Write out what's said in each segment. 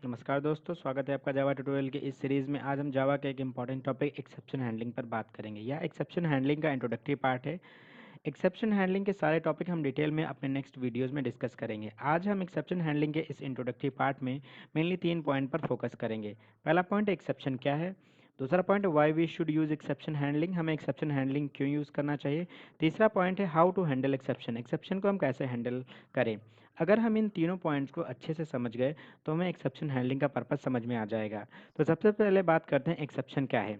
नमस्कार दोस्तों, स्वागत है आपका जावा ट्यूटोरियल के इस सीरीज़ में। आज हम जावा के एक इम्पॉर्टेंट टॉपिक एक्सेप्शन हैंडलिंग पर बात करेंगे। यह एक्सेप्शन हैंडलिंग का इंट्रोडक्टरी पार्ट है। एक्सेप्शन हैंडलिंग के सारे टॉपिक हम डिटेल में अपने नेक्स्ट वीडियोस में डिस्कस करेंगे। आज हम एक्सेप्शन हैंडलिंग के इस इंट्रोडक्टरी पार्ट में मेनली 3 पॉइंट पर फोकस करेंगे। पहला पॉइंट एक्सेप्शन क्या है, दूसरा point why we should use exception handling, हमें एक्सेप्शन हैंडलिंग क्यों यूज़ करना चाहिए, तीसरा पॉइंट है how to handle exception, exception को हम कैसे हैंडल करें। अगर हम इन तीनों पॉइंट्स को अच्छे से समझ गए तो हमें एक्सेप्शन हैंडलिंग का पर्पस समझ में आ जाएगा। तो सबसे पहले बात करते हैं एक्सेप्शन क्या है।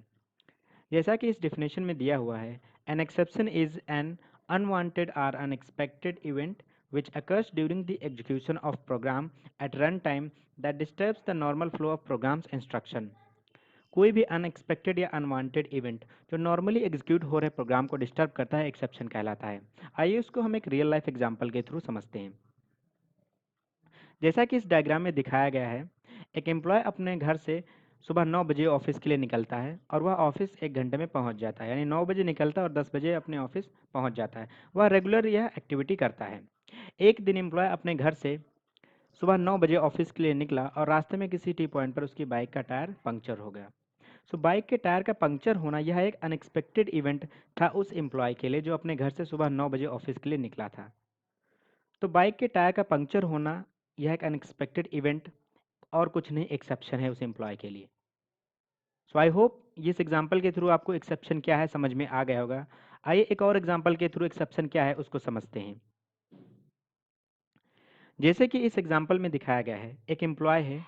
जैसा कि इस डेफिनेशन में दिया हुआ है, an exception is an unwanted और unexpected event which occurs during the execution of program at runtime that disturbs the normal flow of program's instruction। कोई भी अनएक्सपेक्टेड या अनवांटेड इवेंट जो नॉर्मली एग्जीक्यूट हो रहे प्रोग्राम को डिस्टर्ब करता है, एक्सेप्शन कहलाता है। आइए उसको हम एक रियल लाइफ एग्जांपल के थ्रू समझते हैं। जैसा कि इस डायग्राम में दिखाया गया है, एक एम्प्लॉय अपने घर से सुबह 9 बजे ऑफिस के लिए निकलता है और वह ऑफिस 1 घंटे में पहुंच जाता है, यानी 9 बजे निकलता है और 10 बजे अपने ऑफिस पहुंच जाता है। वह रेगुलर यह एक्टिविटी करता है। एक दिन एम्प्लॉय अपने घर से सुबह 9 बजे ऑफिस के लिए निकला और रास्ते में किसी टी पॉइंट पर उसकी बाइक का टायर पंक्चर हो गया। सो बाइक के टायर का पंक्चर होना यह एक अनएक्सपेक्टेड इवेंट था उस एम्प्लॉय के लिए जो अपने घर से सुबह 9 बजे ऑफिस के लिए निकला था। तो बाइक के टायर का पंक्चर होना यह एक अनएक्सपेक्टेड इवेंट और कुछ नहीं, एक्सेप्शन है उस एम्प्लॉय के लिए। सो आई होप इस एग्जांपल के थ्रू आपको एक्सेप्शन क्या है समझ में आ गया होगा। आइए एक और एग्जांपल के थ्रू एक्सेप्शन क्या है उसको समझते हैं। जैसे कि इस एग्जांपल में दिखाया गया है, एक एम्प्लॉय है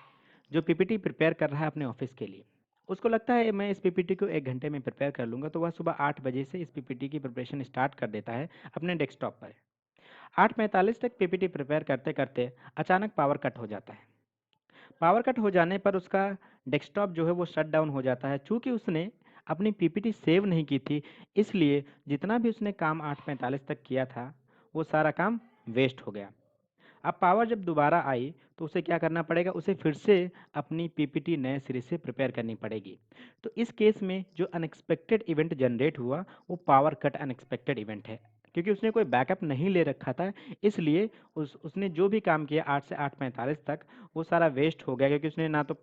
जो पीपीटी प्रिपेयर कर रहा है अपने ऑफिस के लिए। उसको लगता है मैं इस पीपीटी को 1 घंटे में प्रिपेयर कर लूँगा, तो वह सुबह 8 बजे से इस पीपीटी की प्रिपरेशन स्टार्ट कर देता है अपने डेस्कटॉप पर। 8:45 तक पीपीटी प्रिपेयर करते करते अचानक पावर कट हो जाता है। पावर कट हो जाने पर उसका डेस्कटॉप जो है वो शट डाउन हो जाता है। चूँकि उसने अपनी पीपीटी सेव नहीं की थी, इसलिए जितना भी उसने काम 8:45 तक किया था, वो सारा काम वेस्ट हो गया। अब पावर जब दोबारा आई तो उसे क्या करना पड़ेगा, उसे फिर से अपनी पीपीटी नए सिरे से प्रिपेयर करनी पड़ेगी। तो इस केस में जो अनएक्सपेक्टेड इवेंट जनरेट हुआ वो पावर कट अनएक्सपेक्टेड इवेंट है, क्योंकि उसने कोई बैकअप नहीं ले रखा था। इसलिए उसने जो भी काम किया 8 से 8:45 तक वो सारा वेस्ट हो गया, क्योंकि उसने ना तो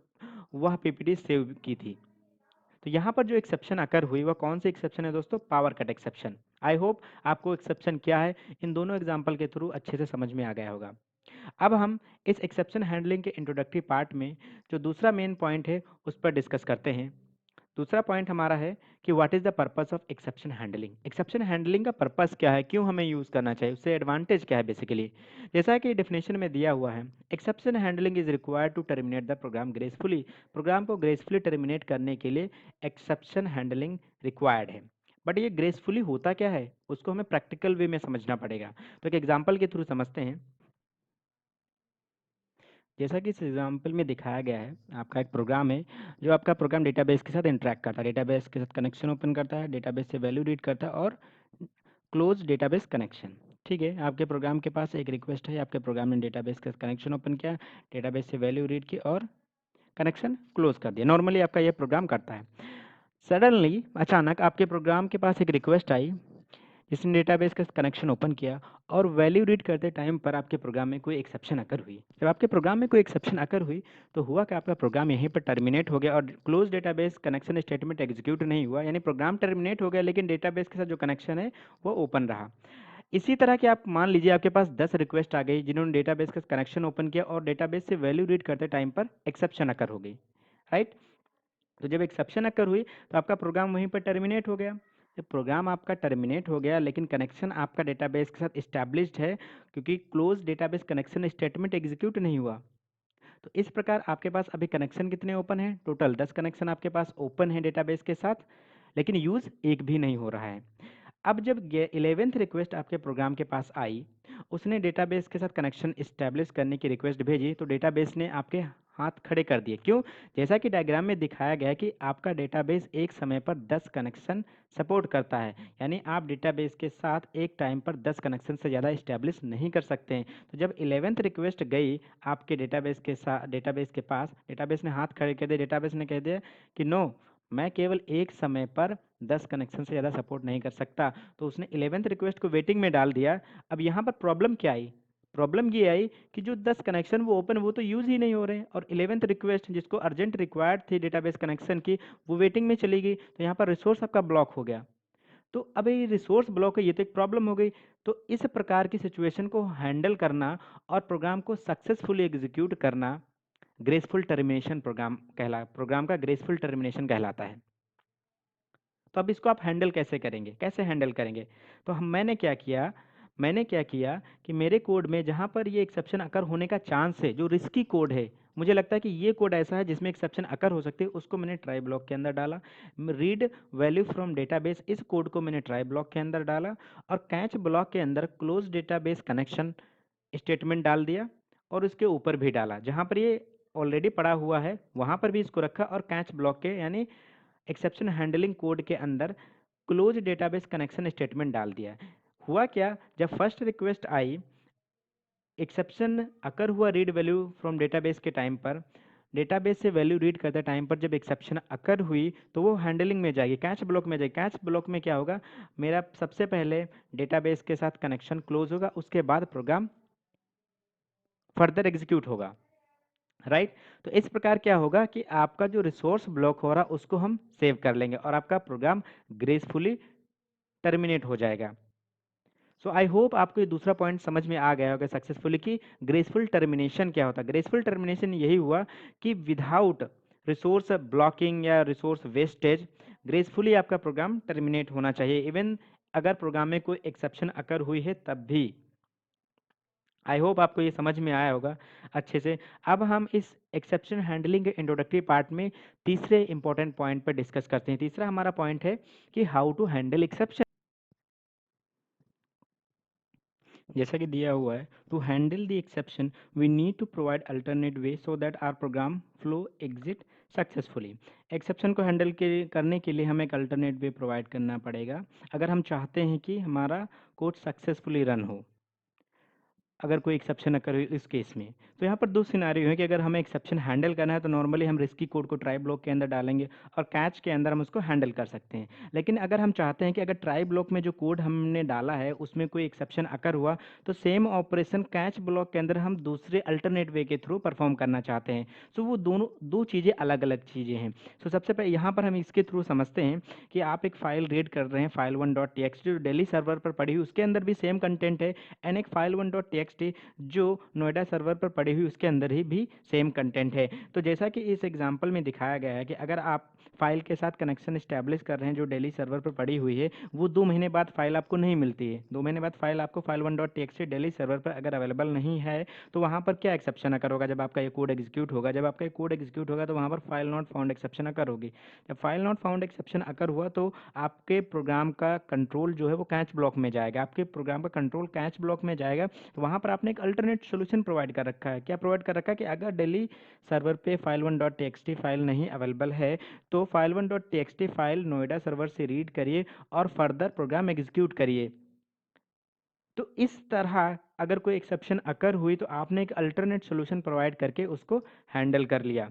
वह पीपीटी सेव की थी। तो यहाँ पर जो एक्सेप्शन अकर हुई वह कौन सी एक्सेप्शन है दोस्तों, power cut exception. I hope आपको एक्सेप्शन क्या है इन दोनों एग्जाम्पल के थ्रू अच्छे से समझ में आ गया होगा। अब हम इस एक्सेप्शन हैंडलिंग के इंट्रोडक्टरी पार्ट में जो दूसरा मेन पॉइंट है उस पर डिस्कस करते हैं। दूसरा पॉइंट हमारा है कि what is the purpose of exception handling. Exception handling का पर्पस क्या है, क्यों हमें यूज़ करना चाहिए, उससे एडवांटेज क्या है बेसिकली। जैसा कि डेफिनेशन में दिया हुआ है, exception handling is required to terminate the program gracefully. Program को ग्रेसफुली टर्मिनेट करने के लिए एक्सेप्शन हैंडलिंग रिक्वायर्ड है। बट ये ग्रेसफुली होता क्या है उसको हमें प्रैक्टिकल वे में समझना पड़ेगा। तो एक एग्जाम्पल के थ्रू समझते हैं। जैसा कि इस एग्जाम्पल में दिखाया गया है, आपका एक प्रोग्राम है जो आपका प्रोग्राम डेटाबेस के साथ इंटरेक्ट करता है, डेटाबेस के साथ कनेक्शन ओपन करता है, डेटाबेस से वैल्यू रीड करता है और क्लोज डेटाबेस कनेक्शन। ठीक है, आपके प्रोग्राम के पास एक रिक्वेस्ट है, आपके प्रोग्राम ने डेटाबेस का कनेक्शन ओपन किया, डेटाबेस से वैल्यू रीड की और कनेक्शन क्लोज कर दिया। नॉर्मली आपका ये प्रोग्राम करता है। सडनली अचानक आपके प्रोग्राम के पास एक रिक्वेस्ट आई जिसने डेटाबेस का कनेक्शन ओपन किया और वैल्यू रीड करते टाइम पर आपके प्रोग्राम में कोई एक्सेप्शन अकर हुई। जब आपके प्रोग्राम में कोई एक्सेप्शन अकर हुई तो हुआ कि आपका प्रोग्राम यहीं पर टर्मिनेट हो गया और close database connection statement execute नहीं हुआ, यानी प्रोग्राम टर्मिनेट हो गया लेकिन डेटाबेस के साथ जो कनेक्शन है वो ओपन रहा। इसी तरह के आप मान लीजिए आपके पास 10 रिक्वेस्ट आ गई जिन्होंने डेटाबेस का कनेक्शन ओपन किया और डेटाबेस से वैल्यू रीड करते टाइम पर एक्सेप्शन अकर हो गई, राइट। तो जब एक्सेप्शन अकर हुई तो आपका प्रोग्राम वहीं पर टर्मिनेट हो गया। जब प्रोग्राम आपका टर्मिनेट हो गया लेकिन कनेक्शन आपका डेटाबेस के साथ इस्टेब्लिश्ड है, क्योंकि close database connection statement execute नहीं हुआ। तो इस प्रकार आपके पास अभी कनेक्शन कितने ओपन हैं, टोटल 10 कनेक्शन आपके पास ओपन है डेटाबेस के साथ, लेकिन यूज़ एक भी नहीं हो रहा है। अब जब 11th रिक्वेस्ट आपके प्रोग्राम के पास आई, उसने डेटाबेस के साथ कनेक्शन इस्टेब्लिश करने की रिक्वेस्ट भेजी, तो डेटाबेस ने आपके हाथ खड़े कर दिए। क्यों? जैसा कि डायग्राम में दिखाया गया है कि आपका डेटाबेस एक समय पर 10 कनेक्शन सपोर्ट करता है, यानी आप डेटाबेस के साथ एक टाइम पर 10 कनेक्शन से ज़्यादा इस्टेब्लिश नहीं कर सकते हैं। तो जब 11th रिक्वेस्ट गई आपके डेटाबेस के साथ, डेटाबेस के पास, डेटाबेस ने हाथ खड़े कर दिए। डेटाबेस ने कह दिया कि नो, मैं केवल एक समय पर 10 कनेक्शन से ज़्यादा सपोर्ट नहीं कर सकता। तो उसने 11th रिक्वेस्ट को वेटिंग में डाल दिया। अब यहाँ पर प्रॉब्लम क्या आई? प्रॉब्लम ये आई कि जो 10 कनेक्शन वो ओपन वो तो यूज़ ही नहीं हो रहे हैं, और 11th रिक्वेस्ट जिसको अर्जेंट रिक्वायर्ड थी डेटाबेस कनेक्शन की, वो वेटिंग में चली गई, तो यहाँ पर रिसोर्स आपका ब्लॉक हो गया। तो अब ये रिसोर्स ब्लॉक है, ये तो एक प्रॉब्लम हो गई। तो इस प्रकार की सिचुएशन को हैंडल करना और प्रोग्राम को सक्सेसफुली एग्जीक्यूट करना प्रोग्राम का ग्रेसफुल टर्मिनेशन कहलाता है। तो अब इसको आप हैंडल कैसे करेंगे, कैसे हैंडल करेंगे? तो मैंने क्या किया कि मेरे कोड में जहाँ पर ये एक्सेप्शन अकर होने का चांस है, जो रिस्की कोड है, मुझे लगता है कि ये कोड ऐसा है जिसमें एक्सेप्शन अकर हो सकती है, उसको मैंने ट्राई ब्लॉक के अंदर डाला। रीड वैल्यू फ्रॉम डेटाबेस, इस कोड को मैंने ट्राई ब्लॉक के अंदर डाला, और कैच ब्लॉक के अंदर क्लोज डेटाबेस कनेक्शन स्टेटमेंट डाल दिया, और उसके ऊपर भी डाला, जहाँ पर ये ऑलरेडी पड़ा हुआ है वहाँ पर भी इसको रखा, और कैच ब्लॉक के यानी एक्सेप्शन हैंडलिंग कोड के अंदर क्लोज डेटाबेस कनेक्शन स्टेटमेंट डाल दिया। हुआ क्या, जब फर्स्ट रिक्वेस्ट आई, एक्सेप्शन अकर हुआ रीड वैल्यू फ्रॉम डेटाबेस के टाइम पर, डेटाबेस से वैल्यू रीड करते टाइम पर जब एक्सेप्शन अकर हुई तो वो हैंडलिंग में जाएगी, कैच ब्लॉक में जाएगी। कैच ब्लॉक में क्या होगा, मेरा सबसे पहले डेटाबेस के साथ कनेक्शन क्लोज होगा, उसके बाद प्रोग्राम फर्दर एग्जीक्यूट होगा, राइट। तो इस प्रकार क्या होगा कि आपका जो रिसोर्स ब्लॉक हो रहा उसको हम सेव कर लेंगे, और आपका प्रोग्राम ग्रेसफुली टर्मिनेट हो जाएगा। सो आई होप आपको ये दूसरा पॉइंट समझ में आ गया होगा सक्सेसफुली कि ग्रेसफुल टर्मिनेशन क्या होता है। ग्रेसफुल टर्मिनेशन यही हुआ कि विदाउट रिसोर्स ब्लॉकिंग या रिसोर्स वेस्टेज ग्रेसफुली आपका प्रोग्राम टर्मिनेट होना चाहिए, इवन अगर प्रोग्राम में कोई एक्सेप्शन अकर हुई है तब भी। आई होप आपको ये समझ में आया होगा अच्छे से। अब हम इस एक्सेप्शन हैंडलिंग के इंट्रोडक्टरी पार्ट में तीसरे इंपॉर्टेंट पॉइंट पर डिस्कस करते हैं। तीसरा हमारा पॉइंट है कि हाउ टू हैंडल एक्सेप्शन। जैसा कि दिया हुआ है, to handle the exception we need to provide alternate way so that our program flow exit successfully. Exception को हैंडल करने के लिए हमें एक अल्टरनेट वे प्रोवाइड करना पड़ेगा अगर हम चाहते हैं कि हमारा कोड सक्सेसफुली रन हो, अगर कोई एक्सेप्शन अगर हुई इस केस में। तो यहाँ पर दो सिनारियो है कि अगर हमें एक्सेप्शन हैंडल करना है तो नॉर्मली हम रिस्की कोड को ट्राई ब्लॉक के अंदर डालेंगे, और कैच के अंदर हम उसको हैंडल कर सकते हैं। लेकिन अगर हम चाहते हैं कि अगर ट्राई ब्लॉक में जो कोड हमने डाला है उसमें कोई एक्सेप्शन अकर हुआ, तो सेम ऑपरेशन कैच ब्लॉक के अंदर हम दूसरे अल्टरनेट वे के थ्रू परफॉर्म करना चाहते हैं। सो वो दोनों दो चीज़ें अलग अलग चीज़ें हैं। सो सबसे पहले यहाँ पर हम इसके थ्रू समझते हैं कि आप एक फाइल रीड कर रहे हैं, फाइल 1.txt जो डेली सर्वर पर पड़ी हुई, उसके अंदर भी सेम कंटेंट है, एंड एक फाइल 1.txt जो नोएडा सर्वर पर पड़ी हुई उसके अंदर ही भी सेम कंटेंट है। तो जैसा कि इस एग्जांपल में दिखाया गया है कि अगर आप फाइल के साथ कनेक्शन इस्टेब्लिश कर रहे हैं जो डेली सर्वर पर पड़ी हुई है, वो 2 महीने बाद फाइल आपको नहीं मिलती है। 2 महीने बाद फाइल आपको फाइल 1.txt डेली सर्वर पर अगर अवेलेबल नहीं है, तो वहाँ पर क्या एक्सेप्शन अकर होगा, जब आपका ये कोड एग्जीक्यूट होगा, जब आपका ये कोड एग्जीक्यूट होगा तो वहाँ पर फाइल नॉट फाउंड एक्सेप्शन अकर होगी। जब फाइल नॉट फाउंड एक्सेप्शन अकर हुआ तो आपके प्रोग्राम का कंट्रोल जो है वो कैच ब्लॉक में जाएगा, आपके प्रोग्राम का कंट्रोल कैच ब्लॉक में जाएगा। तो वहाँ पर आपने एक अल्टरनेट सोल्यूशन प्रोवाइड कर रखा है। क्या प्रोवाइड कर रखा है कि अगर डेली सर्वर पे फाइल 1.txt फाइल नहीं अवेलेबल है, तो file 1.txt file Noida server से रीड करिए और फर्दर प्रोग्राम एग्जीक्यूट करिए। तो इस तरह अगर कोई एक्सेप्शन अकर हुई तो आपने एक अल्टरनेट सोल्यूशन प्रोवाइड करके उसको हैंडल कर लिया,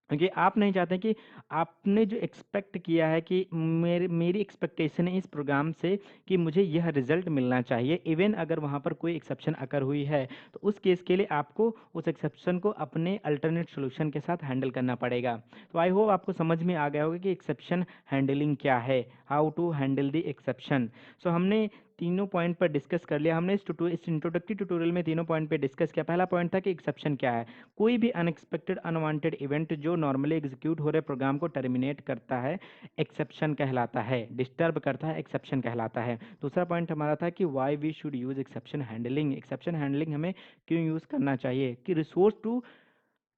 क्योंकि आप नहीं चाहते कि आपने जो एक्सपेक्ट किया है कि मेरी एक्सपेक्टेशन है इस प्रोग्राम से कि मुझे यह रिजल्ट मिलना चाहिए, इवन अगर वहाँ पर कोई एक्सेप्शन अकर हुई है, तो उस केस के लिए आपको उस एक्सेप्शन को अपने अल्टरनेट सोल्यूशन के साथ हैंडल करना पड़ेगा। तो आई होप आपको समझ में आ गया होगा कि एक्सेप्शन हैंडलिंग क्या है, how to handle the exception. So हमने तीनों पॉइंट पर डिस्कस कर लिया। हमने इस इंट्रोडक्टरी ट्यूटोरियल में तीनों पॉइंट पे डिस्कस किया। पहला पॉइंट था कि एक्सेप्शन क्या है, कोई भी अनएक्सपेक्टेड अनवांटेड इवेंट जो नॉर्मली एग्जीक्यूट हो रहे प्रोग्राम को टर्मिनेट करता है, एक्सेप्शन कहलाता है, डिस्टर्ब करता है, एक्सेप्शन कहलाता है। दूसरा पॉइंट हमारा था कि why we should use exception handling, exception handling हमें क्यों यूज करना चाहिए, कि resource to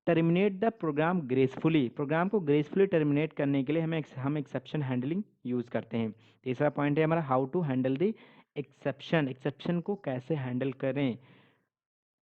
terminate the program gracefully, program को ग्रेसफुली टर्मिनेट करने के लिए हम एक्सेप्शन हैंडलिंग यूज करते हैं। तीसरा पॉइंट है हमारा how to handle the exception, exception को कैसे हैंडल करें।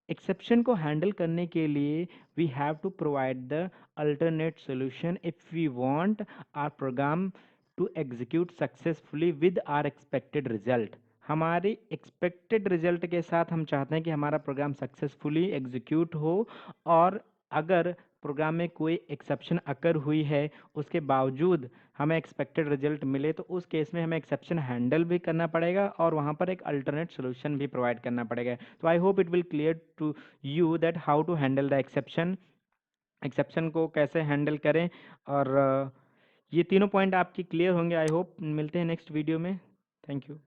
एक्सेप्शन को हैंडल करने के लिए we have to provide the alternate solution if we want our program to execute successfully with our expected result. हमारे एक्सपेक्टेड रिजल्ट के साथ हम चाहते हैं कि हमारा प्रोग्राम सक्सेसफुली एग्जीक्यूट हो, और अगर प्रोग्राम में कोई एक्सेप्शन अकर हुई है, उसके बावजूद हमें एक्सपेक्टेड रिजल्ट मिले, तो उस केस में हमें एक्सेप्शन हैंडल भी करना पड़ेगा और वहाँ पर एक अल्टरनेट सोल्यूशन भी प्रोवाइड करना पड़ेगा। तो I hope it will clear to you that how to handle the exception को कैसे हैंडल करें। और ये तीनों पॉइंट आपकी क्लियर होंगे आई होप। मिलते हैं नेक्स्ट वीडियो में। Thank you.